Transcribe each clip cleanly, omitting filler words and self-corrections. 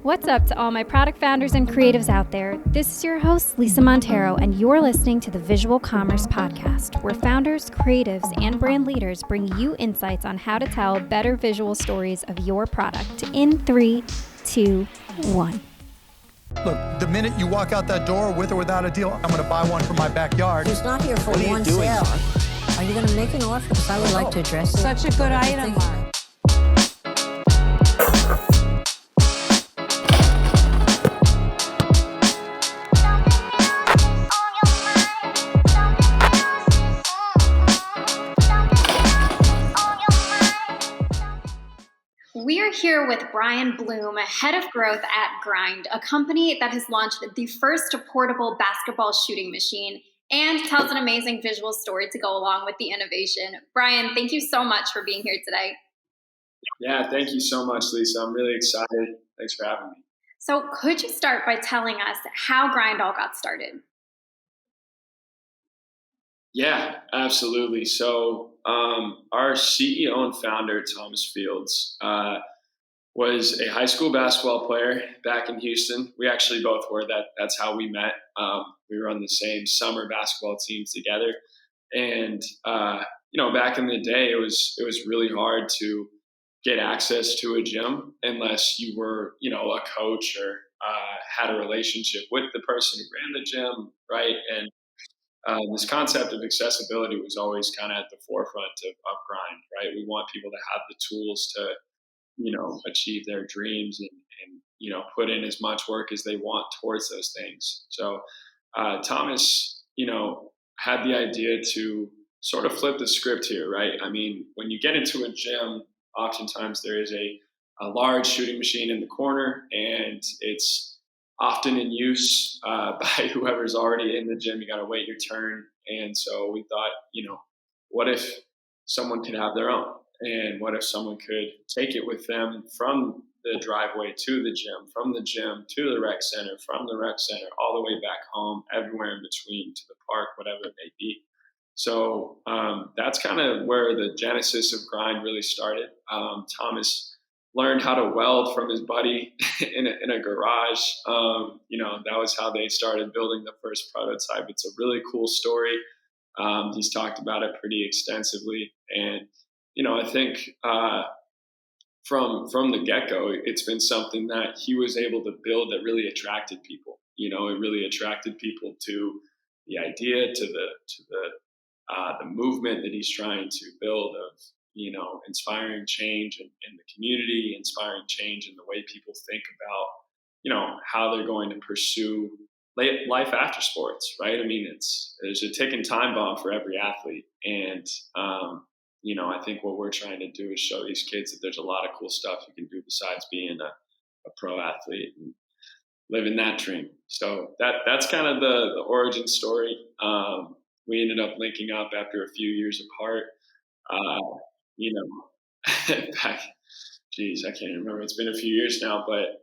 What's up to all my product founders and creatives out there? This is your host, Lisa Montero, and you're listening to the Visual Commerce Podcast, where founders, creatives, and brand leaders bring you insights on how to tell better visual stories of your product in 3, 2, 1. Look, the minute you walk out that door with or without a deal, I'm going to buy one from my backyard. He's not here for one sale. Are you going to make an offer? Because I would like to address it. Such a good item. We are here with Brian Blum, head of growth at Grind, a company that has launched the first portable basketball shooting machine and tells an amazing visual story to go along with the innovation. Brian, thank you so much for being here today. Yeah, thank you so much, Lisa. I'm really excited. Thanks for having me. So could you start by telling us how Grind all got started? Yeah, absolutely. So our CEO and founder, Thomas Fields, was a high school basketball player back in Houston. We actually both were. That's how we met. We were on the same summer basketball teams together. And, back in the day, it was really hard to get access to a gym unless you were, a coach or had a relationship with the person who ran the gym, right? And this concept of accessibility was always kind of at the forefront of Grind, right? We want people to have the tools to, achieve their dreams and put in as much work as they want towards those things. So Thomas, had the idea to sort of flip the script here, right? I mean, when you get into a gym, oftentimes there is a large shooting machine in the corner, and it's often in use by whoever's already in the gym. You got to wait your turn. And so we thought, what if someone could have their own? And what if someone could take it with them from the driveway to the gym, from the gym to the rec center, from the rec center all the way back home, everywhere in between, to the park, whatever it may be. So that's kind of where the genesis of Grind really started. Thomas learned how to weld from his buddy in a garage. That was how they started building the first prototype. It's a really cool story. He's talked about it pretty extensively. And, I think from the get-go, it's been something that he was able to build that really attracted people. It really attracted people to the idea, to the movement that he's trying to build of, inspiring change in the community, inspiring change in the way people think about, how they're going to pursue life after sports, right? I mean, there's a ticking time bomb for every athlete. And, I think what we're trying to do is show these kids that there's a lot of cool stuff you can do besides being a pro athlete and living that dream. So that's kind of the origin story. We ended up linking up after a few years apart. Back, geez, I can't remember. It's been a few years now, but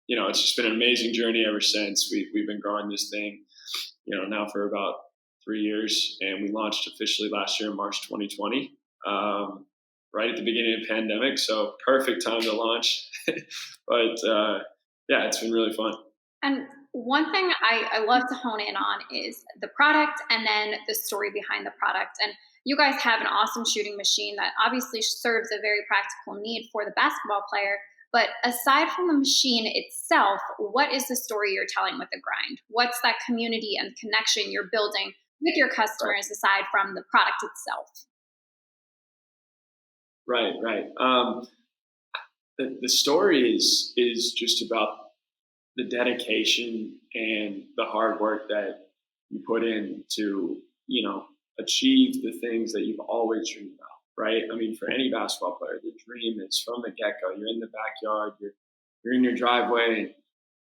it's just been an amazing journey ever since. We've been growing this thing, now for about 3 years, and we launched officially last year in March 2020, right at the beginning of the pandemic. So perfect time to launch. But it's been really fun. And one thing I love to hone in on is the product and then the story behind the product. And you guys have an awesome shooting machine that obviously serves a very practical need for the basketball player. But aside from the machine itself, what is the story you're telling with the Grind? What's that community and connection you're building with your customers aside from the product itself? Right. The story is just about the dedication and the hard work that you put in to, achieve the things that you've always dreamed about, right? I mean, for any basketball player, the dream is from the get-go. You're in the backyard, you're in your driveway,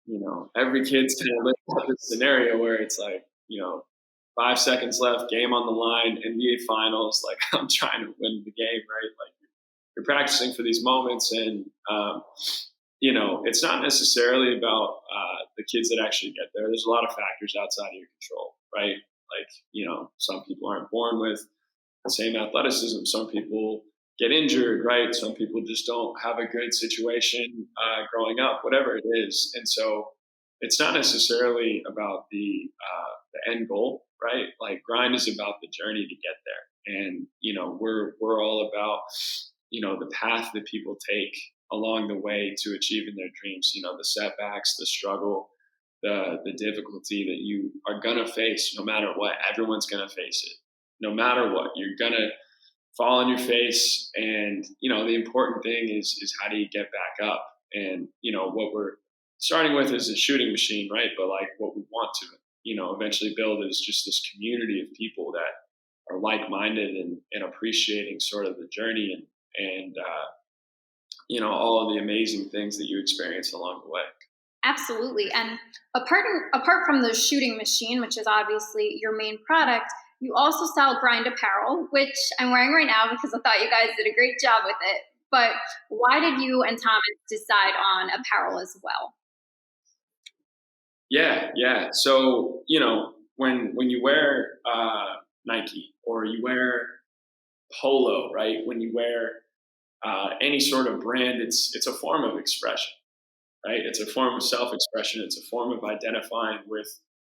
and, every kid's kind of living out this scenario where it's like, 5 seconds left, game on the line, NBA finals, like I'm trying to win the game, right? Like you're practicing for these moments, and it's not necessarily about the kids that actually get there. There's a lot of factors outside of your control, right? Like, some people aren't born with the same athleticism. Some people get injured, right? Some people just don't have a good situation growing up, whatever it is. And so it's not necessarily about the end goal, right? Like grind is about the journey to get there. And, we're all about, the path that people take along the way to achieving their dreams, the setbacks, the struggle, the difficulty that you are going to face no matter what. Everyone's going to face it. No matter what, you're going to fall on your face. And, the important thing is how do you get back up? And, what we're starting with is a shooting machine, right? But like what we want to, eventually build is just this community of people that are like-minded and appreciating sort of the journey and all of the amazing things that you experience along the way. Absolutely. And apart from the shooting machine, which is obviously your main product, you also sell Grind apparel, which I'm wearing right now because I thought you guys did a great job with it. But why did you and Thomas decide on apparel as well? Yeah. So, when you wear Nike or you wear Polo, right? When you wear any sort of brand, it's a form of expression, right? It's a form of self-expression. It's a form of identifying with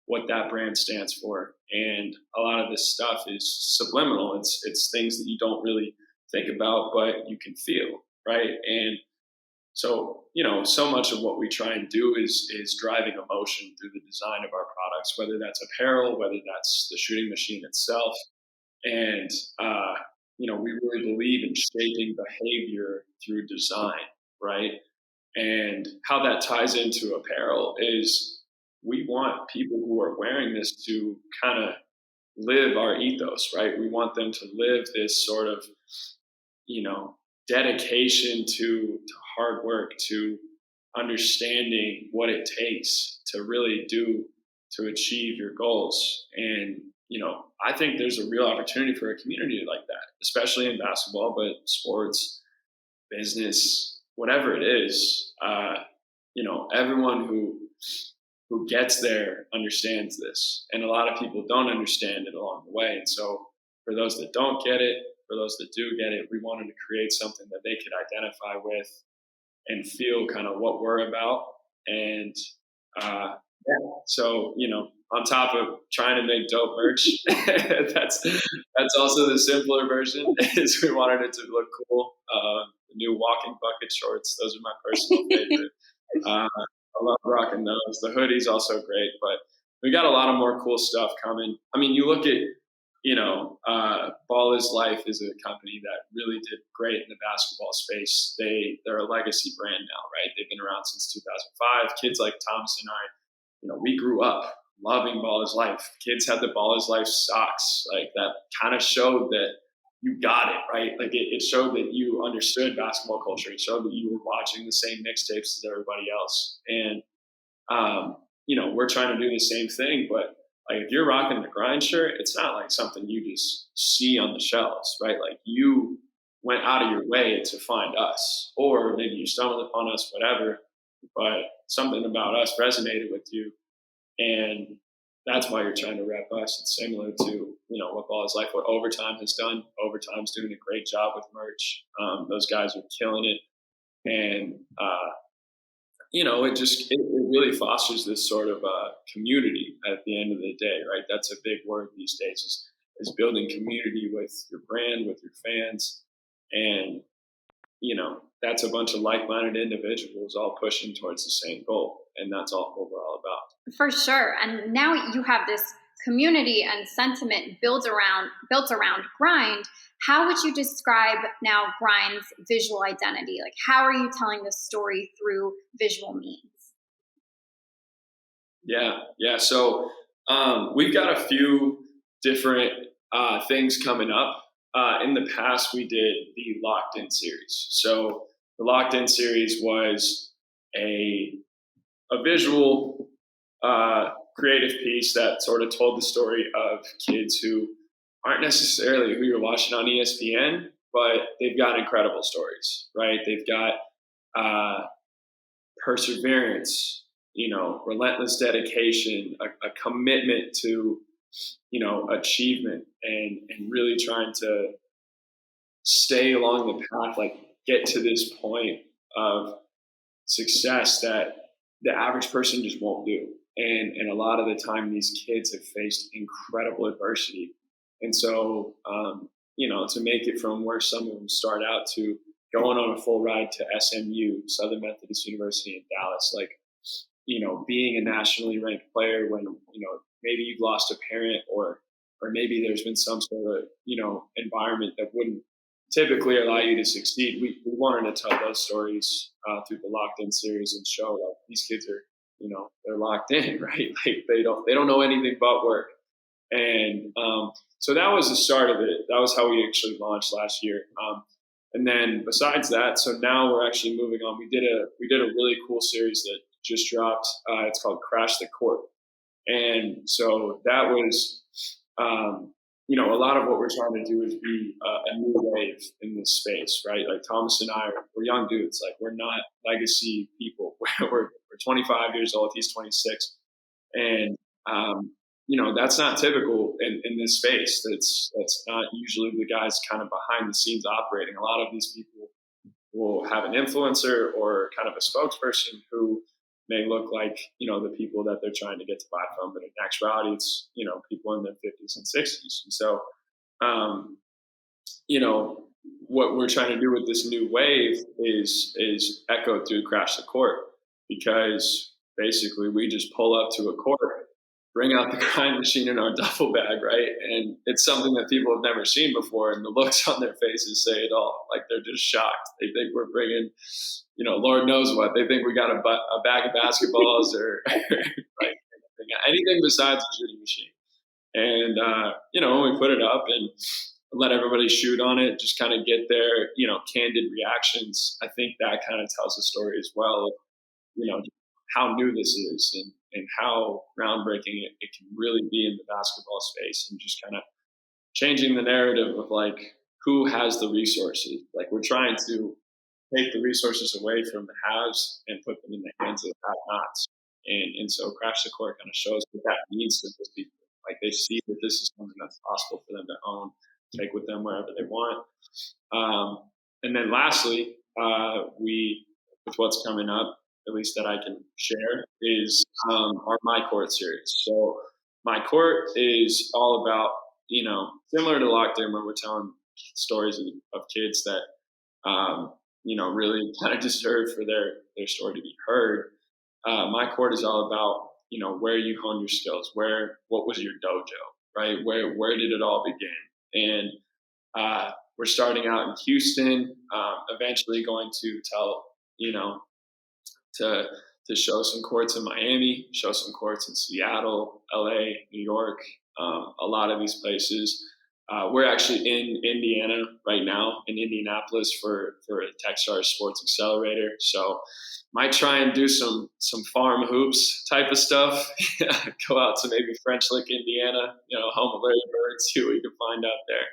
what that brand stands for. And a lot of this stuff is subliminal. It's things that you don't really think about, but you can feel, right? And so, so much of what we try and do is driving emotion through the design of our products, whether that's apparel, whether that's the shooting machine itself. And, we really believe in shaping behavior through design, right? And how that ties into apparel is we want people who are wearing this to kind of live our ethos, right? We want them to live this sort of, dedication to hard work, to understanding what it takes to really do to achieve your goals. And, I think there's a real opportunity for a community like that, especially in basketball, but sports, business, whatever it is, everyone who gets there understands this. And a lot of people don't understand it along the way. And so for those that don't get it, for those that do get it, we wanted to create something that they could identify with and feel kind of what we're about. And so, on top of trying to make dope merch, that's also the simpler version is we wanted it to look cool. The new walking bucket shorts, those are my personal favorite. I love rocking those. The hoodie's also great, but we got a lot of more cool stuff coming. I mean, you look at, Ball is Life is a company that really did great in the basketball space. They're a legacy brand now, right? They've been around since 2005. Kids like Thomas and I, we grew up loving Ball is Life. Kids had the Ball is Life socks. Like that kind of showed that you got it, right? Like it showed that you understood basketball culture. It showed that you were watching the same mixtapes as everybody else. And, we're trying to do the same thing, but like if you're rocking the Grind shirt, it's not like something you just see on the shelves, right? Like you went out of your way to find us, or maybe you stumbled upon us, whatever, but something about us resonated with you. And that's why you're trying to rep us. It's similar to, what Ball is Life, what Overtime has done. Overtime's doing a great job with merch. Those guys are killing it. And, it really fosters this sort of community at the end of the day, right? That's a big word these days is building community with your brand, with your fans. And, that's a bunch of like-minded individuals all pushing towards the same goal. And that's all what we're all about. For sure. And now you have this community and sentiment built around Grind. How would you describe now Grind's visual identity? Like, how are you telling the story through visual means? Yeah. So we've got a few different things coming up. In the past, we did the Locked In series. So the Locked In series was a visual creative piece that sort of told the story of kids who aren't necessarily who you're watching on ESPN, but they've got incredible stories, right? They've got perseverance, relentless dedication, a commitment to, achievement and really trying to stay along the path, like get to this point of success that the average person just won't do. And a lot of the time, these kids have faced incredible adversity. And so, to make it from where some of them start out to going on a full ride to SMU, Southern Methodist University in Dallas, like, being a nationally ranked player when, maybe you've lost a parent or maybe there's been some sort of, environment that wouldn't typically allow you to succeed. We wanted to tell those stories through the Locked In series and show like these kids are, they're locked in, right? Like they don't know anything but work. And so that was the start of it. That was how we actually launched last year. And then besides that, so now we're actually moving on. We did a really cool series that just dropped. It's called Crash the Court. And so that was, a lot of what we're trying to do is be a new wave in this space, right? Like Thomas and I, we're young dudes. Like we're not legacy people. We're 25 years old. He's 26. And, that's not typical in this space. That's not usually the guys kind of behind the scenes operating. A lot of these people will have an influencer or kind of a spokesperson who may look like, the people that they're trying to get to buy from, but in actuality, it's, people in their 50s and 60s. And so, what we're trying to do with this new wave is echoed through Crash the Court, because basically we just pull up to a court, bring out the grind machine in our duffel bag, right? And it's something that people have never seen before, and the looks on their faces say it all. Like they're just shocked. They think we're bringing, Lord knows what. They think we got a bag of basketballs or like anything besides a shooting machine. And when we put it up and let everybody shoot on it, just kind of get their candid reactions, I think that kind of tells a story as well. How new this is and how groundbreaking it can really be in the basketball space, and just kind of changing the narrative of like who has the resources. Like we're trying to take the resources away from the haves and put them in the hands of the have-nots. And so Crash the Court kind of shows what that means to those people. Like they see that this is something that's possible for them to own, take with them wherever they want. And then lastly, with what's coming up, at least that I can share, is our My Court series. So My Court is all about, similar to Locked In, where we're telling stories of kids that, really kind of deserve for their story to be heard. My Court is all about, where you hone your skills, what was your dojo, right? Where did it all begin? And we're starting out in Houston, eventually going to tell, to show some courts in Miami, show some courts in Seattle, LA, New York, a lot of these places. We're actually in Indiana right now, in Indianapolis for a Techstars Sports Accelerator. So might try and do some farm hoops type of stuff. Go out to maybe French Lick, Indiana, home of Larry Bird, see what you can find out there.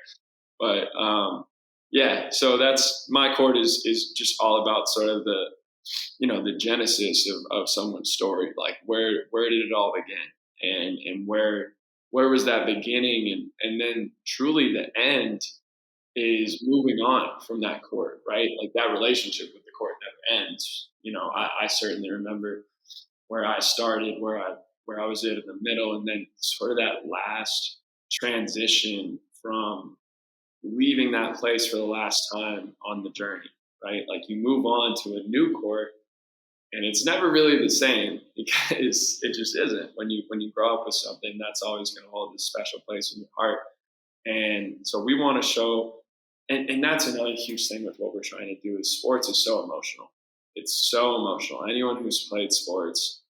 But so that's My Court is just all about sort of the genesis of someone's story. Like where did it all begin, and where was that beginning, and then truly the end is moving on from that court, right? Like that relationship with the court never ends. I certainly remember where I started, where I was in the middle, and then sort of that last transition from leaving that place for the last time on the journey, right? Like you move on to a new court, and it's never really the same, because it just isn't. When you grow up with something, that's always going to hold a special place in your heart. And so we want to show, and that's another huge thing with what we're trying to do, is sports is so emotional. It's so emotional. Anyone who's played sports,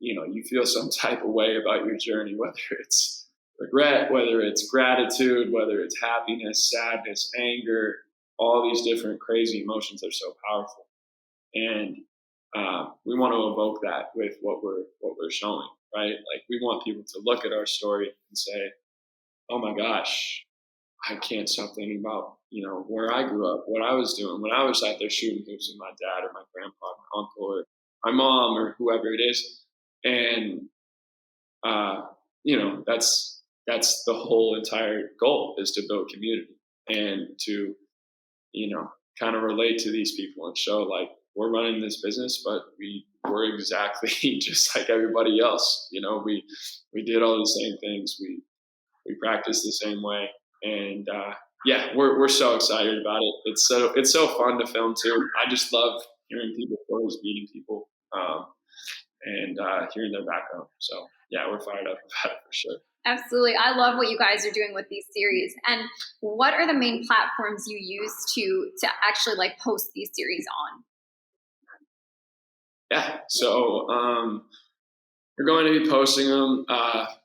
you feel some type of way about your journey, whether it's regret, whether it's gratitude, whether it's happiness, sadness, anger. All these different crazy emotions are so powerful. And we want to evoke that with what we're showing, right? Like we want people to look at our story and say, oh my gosh, I can't stop thinking about, where I grew up, what I was doing when I was out there shooting hoops with my dad or my grandpa, my uncle, or my mom, or whoever it is. And, that's the whole entire goal, is to build community and to kind of relate to these people and show like we're running this business, but we're exactly just like everybody else. We did all the same things. We practice the same way, and we're so excited about it. It's so fun to film too. I just love hearing people's stories, meeting people, and hearing their background. So yeah, we're fired up about it for sure. Absolutely. I love what you guys are doing with these series. And what are the main platforms you use to actually like post these series on? Yeah. So we're going to be posting them.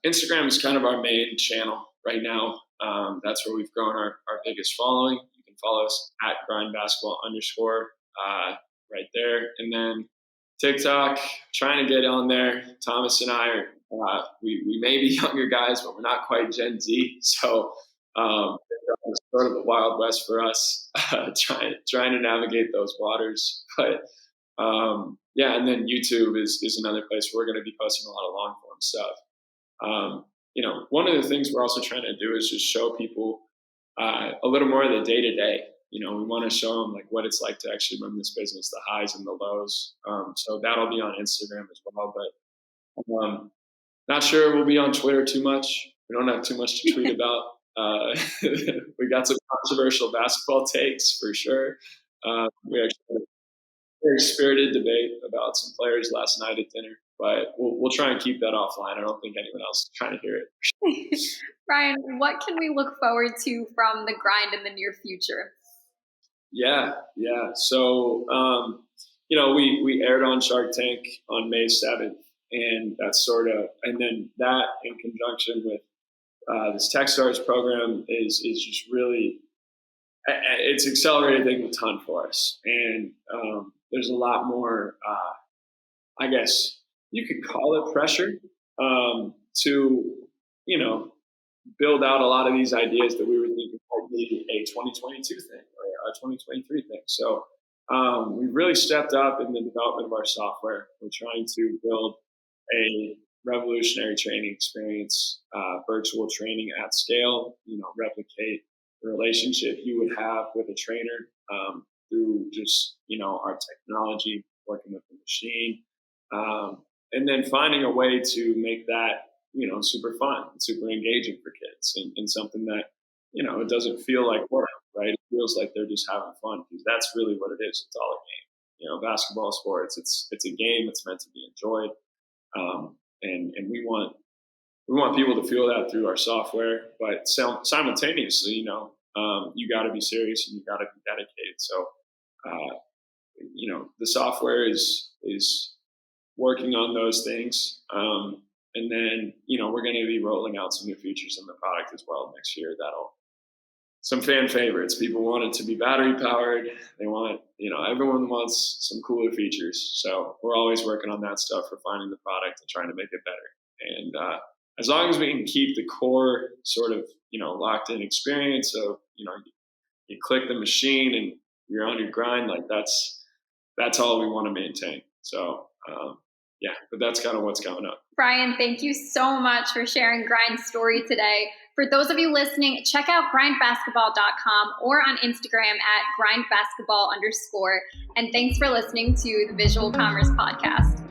Instagram is kind of our main channel right now. That's where we've grown our biggest following. You can follow us at grindbasketball_, right there. And then TikTok, trying to get on there. Thomas and I are, we may be younger guys, but we're not quite Gen Z. So it's sort of the Wild West for us, trying to navigate those waters. But and then YouTube is another place where we're going to be posting a lot of long form stuff. One of the things we're also trying to do is just show people a little more of the day to day. We want to show them like what it's like to actually run this business, the highs and the lows. So that'll be on Instagram as well. But not sure we'll be on Twitter too much. We don't have too much to tweet about. We got some controversial basketball takes for sure. We actually had a very spirited debate about some players last night at dinner, but we'll try and keep that offline. I don't think anyone else is trying to hear it. Brian, what can we look forward to from the grind in the near future? Yeah. So, we aired on Shark Tank on May 7th, and that's and then that in conjunction with this TechStars program is just really, it's accelerated things a ton for us. And there's a lot more, I guess you could call it pressure to, build out a lot of these ideas that we were thinking might be a 2022 thing or a 2023 thing. So we really stepped up in the development of our software. We're trying to build a revolutionary training experience, virtual training at scale, replicate the relationship you would have with a trainer through just, our technology, working with the machine, and then finding a way to make that, super fun, super engaging for kids and something that, it doesn't feel like work, right? It feels like they're just having fun because that's really what it is. It's all a game. Basketball, sports, it's a game. It's meant to be enjoyed. And we want people to feel that through our software, but simultaneously, you got to be serious and you got to be dedicated. So, the software is working on those things. And then, we're going to be rolling out some new features in the product as well next year. Some fan favorites. People want it to be battery powered. They want, everyone wants some cooler features. So we're always working on that stuff, refining the product and trying to make it better. And as long as we can keep the core sort of, locked in experience of, you click the machine and you're on your grind, like that's all we want to maintain. So, but that's kind of what's coming up. Brian, thank you so much for sharing Grind's story today. For those of you listening, check out grindbasketball.com or on Instagram at grindbasketball_. And thanks for listening to the Visual Commerce Podcast.